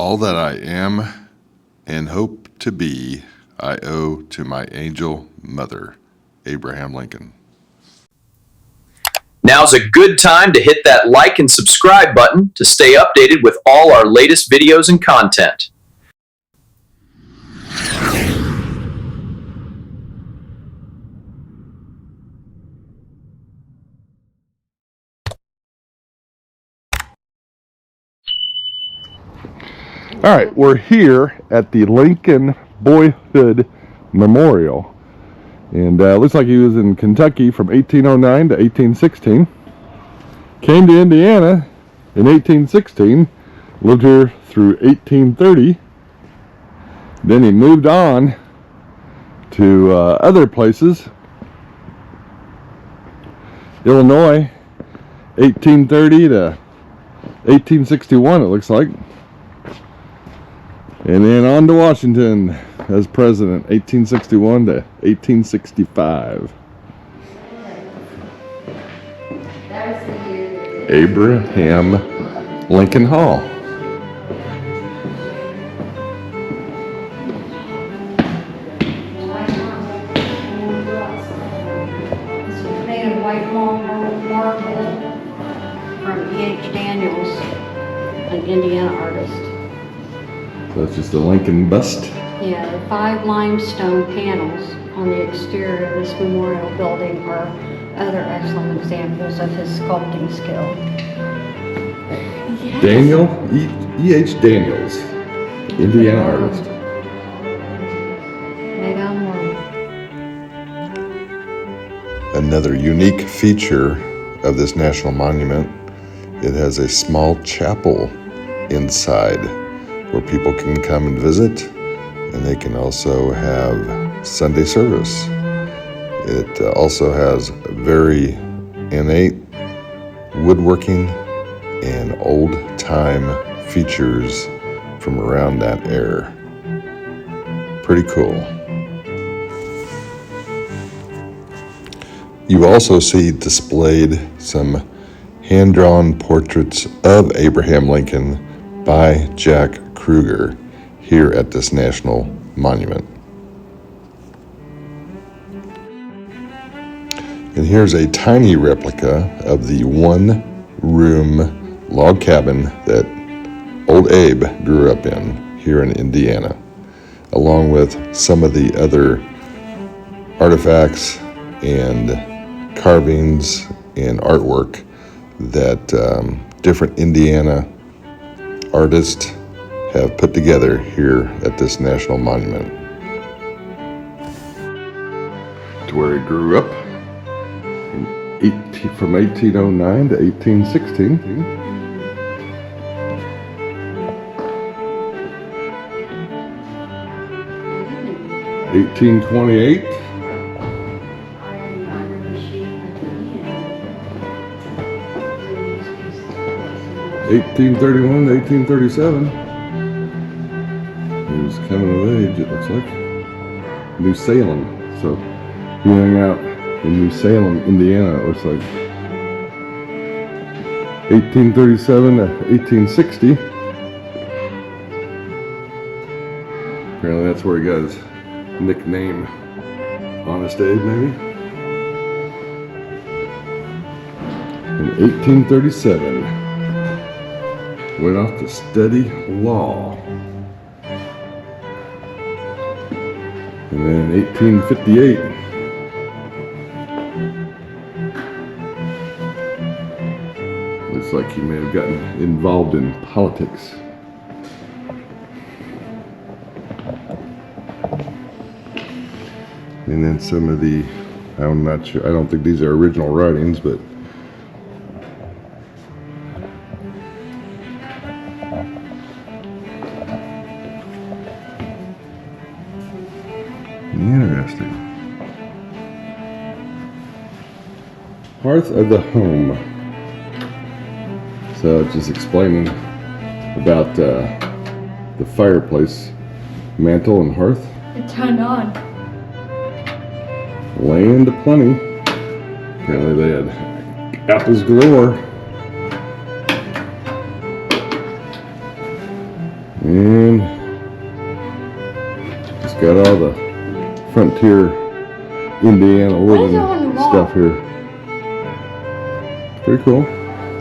All that I am and hope to be, I owe to my angel mother, Abraham Lincoln. Now's a good time to hit that like and subscribe button to stay updated with all our latest videos and content. All right, we're here at the Lincoln Boyhood Memorial. And looks like he was in Kentucky from 1809 to 1816. Came to Indiana in 1816. Lived here through 1830. Then he moved on to other places. Illinois, 1830 to 1861, it looks like. And then on to Washington as president, 1861 to 1865. Abraham Lincoln Hall. It's made of white marble from E.H. Daniels, an Indiana artist. So it's just a Lincoln bust. Yeah, the 5 limestone panels on the exterior of this memorial building are other excellent examples of his sculpting skill. Yes. Daniel, E.H. Daniels, Indiana artist. Made on one. Another unique feature of this national monument, it has a small chapel inside where people can come and visit, and they can also have Sunday service. It also has very innate woodworking and old-time features from around that era. Pretty cool. You also see displayed some hand-drawn portraits of Abraham Lincoln by Jack Kruger here at this national monument. And here's a tiny replica of the one-room log cabin that old Abe grew up in here in Indiana, along with some of the other artifacts and carvings and artwork that different Indiana artists have put together here at this national monument. To where he grew up from 1809 to 1816. 1828. 1831 to 1837. He was coming of age, it looks like. New Salem. So he hung out in New Salem, Indiana, it looks like. 1837 to 1860. Apparently that's where he got his nickname, Honest Abe, maybe. In 1837, went off to study law. And then in 1858, looks like he may have gotten involved in politics. And then some of the, I'm not sure, I don't think these are original writings, but interesting. Hearth of the home. So just explaining about the fireplace, mantle and hearth. It turned on. Land aplenty. Apparently they had apples galore. And it's got all the frontier Indiana living stuff here. Pretty cool.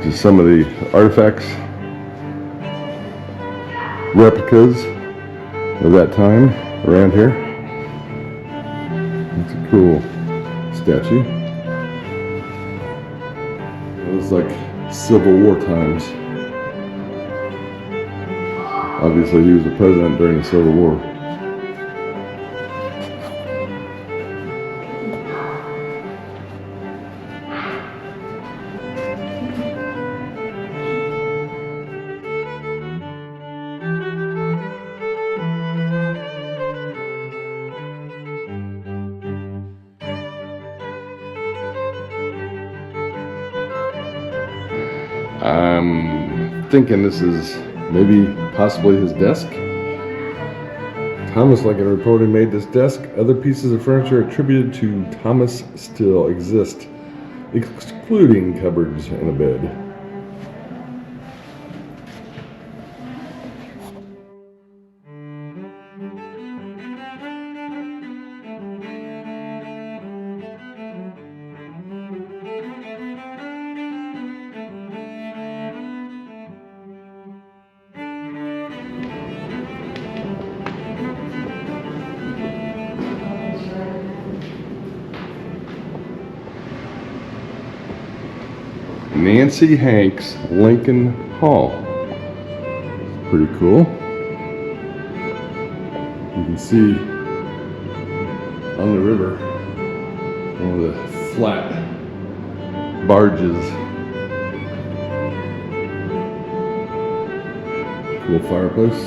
Just some of the artifacts, replicas of that time around here. It's a cool statue. It was like Civil War times. Obviously, he was the president during the Civil War. I'm thinking this is maybe possibly his desk. Thomas Lincoln reportedly made this desk. Other pieces of furniture attributed to Thomas still exist, excluding cupboards and a bed. Nancy Hanks Lincoln Hall. Pretty cool. You can see on the river one of the flat barges. Cool fireplace.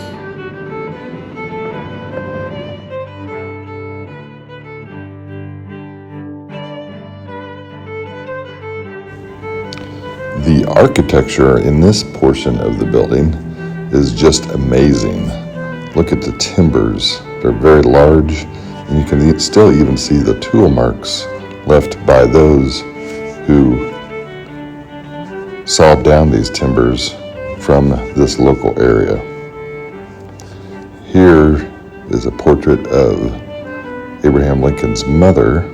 The architecture in this portion of the building is just amazing. Look at the timbers. They're very large, and you can still even see the tool marks left by those who sawed down these timbers from this local area. Here is a portrait of Abraham Lincoln's mother,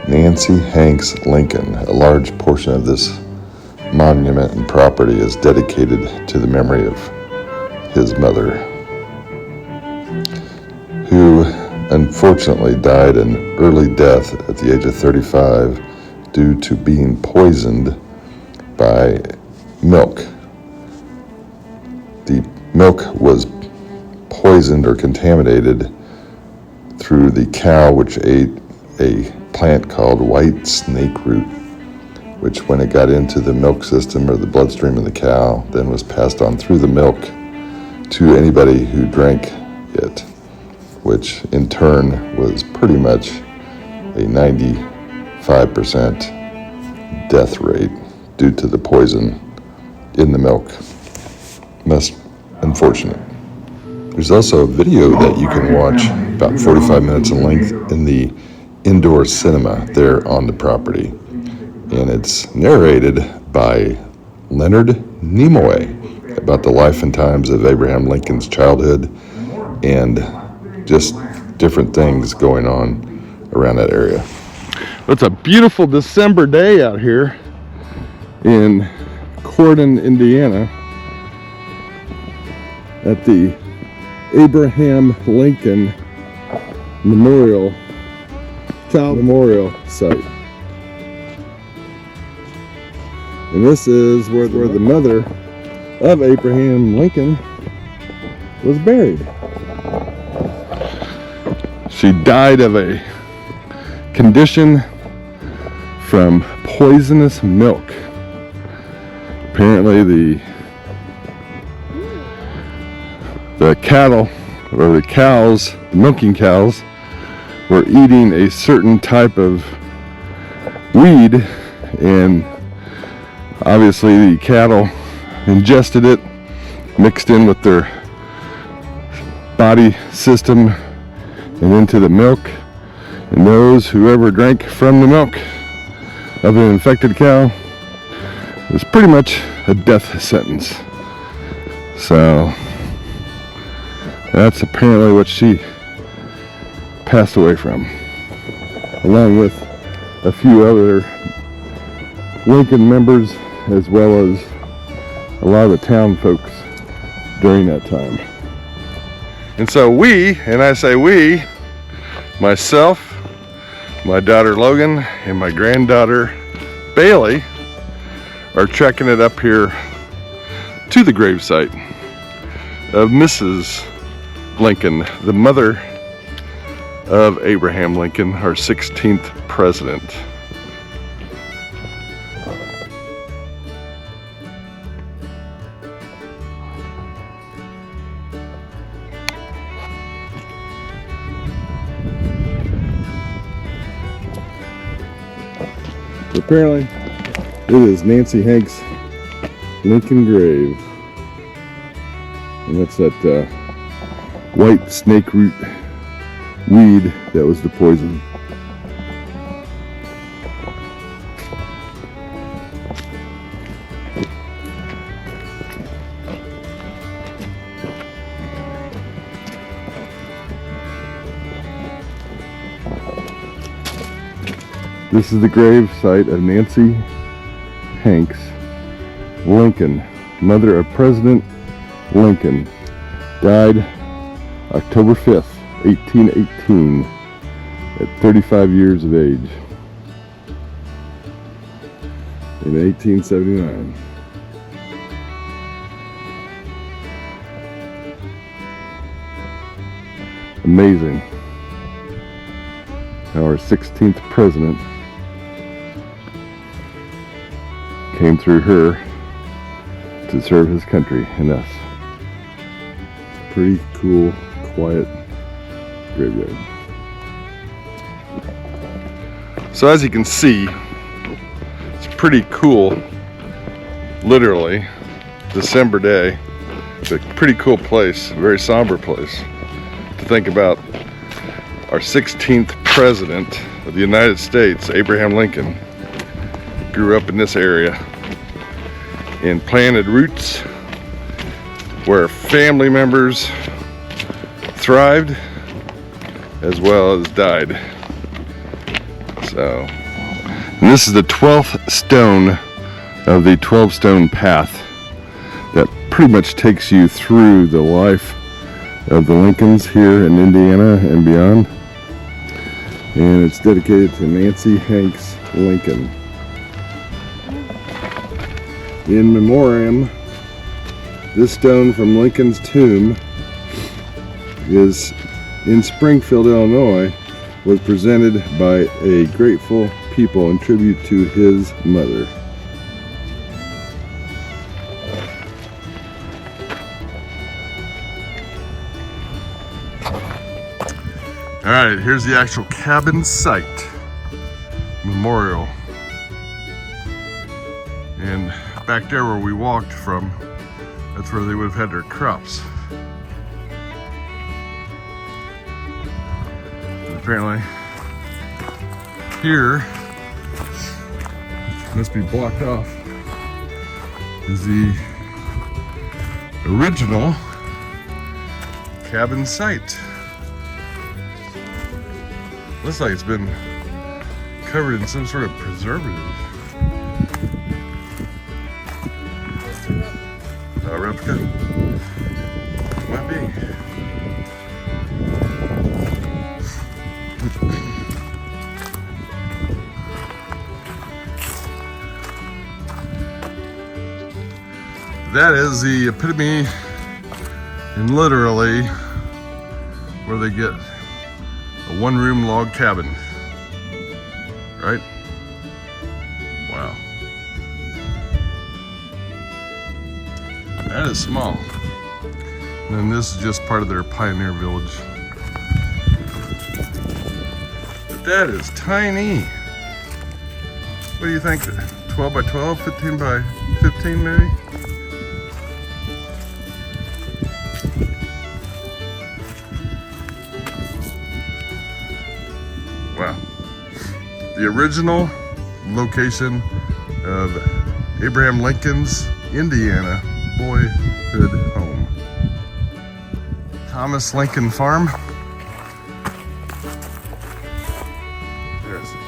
Nancy Hanks Lincoln. A large portion of this monument and property is dedicated to the memory of his mother, who unfortunately died an early death at the age of 35 due to being poisoned by milk. The milk was poisoned or contaminated through the cow, which ate a plant called white snake root, which when it got into the milk system or the bloodstream of the cow, then was passed on through the milk to anybody who drank it, which in turn was pretty much a 95% death rate due to the poison in the milk. Most unfortunate. There's also a video that you can watch about 45 minutes in length in the indoor cinema there on the property, and it's narrated by Leonard Nimoy about the life and times of Abraham Lincoln's childhood and just different things going on around that area. It's a beautiful December day out here in Cordon, Indiana at the Abraham Lincoln Memorial site. And this is where the mother of Abraham Lincoln was buried. She died of a condition from poisonous milk. Apparently the cattle, or the cows, the milking cows, were eating a certain type of weed, and obviously the cattle ingested it, mixed in with their body system and into the milk, and whoever drank from the milk of an infected cow was pretty much a death sentence. So that's apparently what she passed away from, along with a few other Lincoln members, as well as a lot of the town folks during that time. And so we, and I say we, myself, my daughter Logan, and my granddaughter Bailey are trekking it up here to the gravesite of Mrs. Lincoln, the mother of Abraham Lincoln, our 16th president. Apparently, it is Nancy Hanks' Lincoln grave. And that's that white snake root weed that was the poison. This is the grave site of Nancy Hanks Lincoln, mother of President Lincoln. Died October 5th, 1818, at 35 years of age in 1879. Amazing how our 16th president came through her to serve his country and us. Pretty cool, quiet graveyard. So as you can see, it's pretty cool, literally, December day. It's a pretty cool place, a very somber place to think about. Our 16th president of the United States, Abraham Lincoln, grew up in this area and planted roots where family members thrived as well as died. So, and this is the 12th stone of the 12-stone path that pretty much takes you through the life of the Lincolns here in Indiana and beyond. And it's dedicated to Nancy Hanks Lincoln. In memoriam, this stone from Lincoln's tomb is in Springfield, Illinois, was presented by a grateful people in tribute to his mother. All right, here's the actual cabin site, memorial. And back there where we walked from, that's where they would have had their crops. And apparently, here, must be blocked off, is the original cabin site. Looks like it's been covered in some sort of preservative. Replica? Might be. That is the epitome and literally where they get a one-room log cabin, right? Wow. That is small. And then this is just part of their pioneer village. But that is tiny. What do you think? 12 by 12, 15 by 15 maybe? Wow. The original location of Abraham Lincoln's Indiana Boyhood Home. Thomas Lincoln Farm. There's it.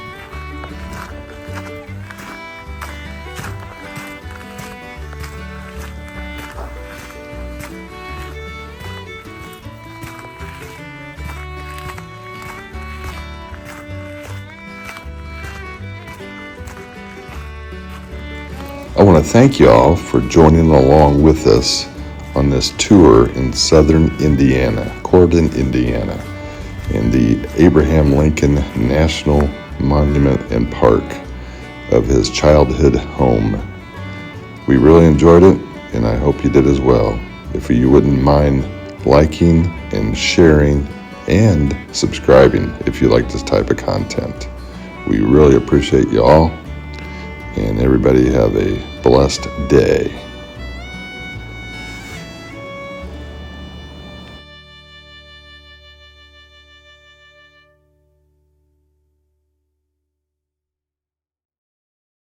I want to thank you all for joining along with us on this tour in southern Indiana, Corydon, Indiana, in the Abraham Lincoln National Monument and Park of his childhood home. We really enjoyed it, and I hope you did as well. If you wouldn't mind liking and sharing and subscribing if you like this type of content. We really appreciate you all. And everybody have a blessed day.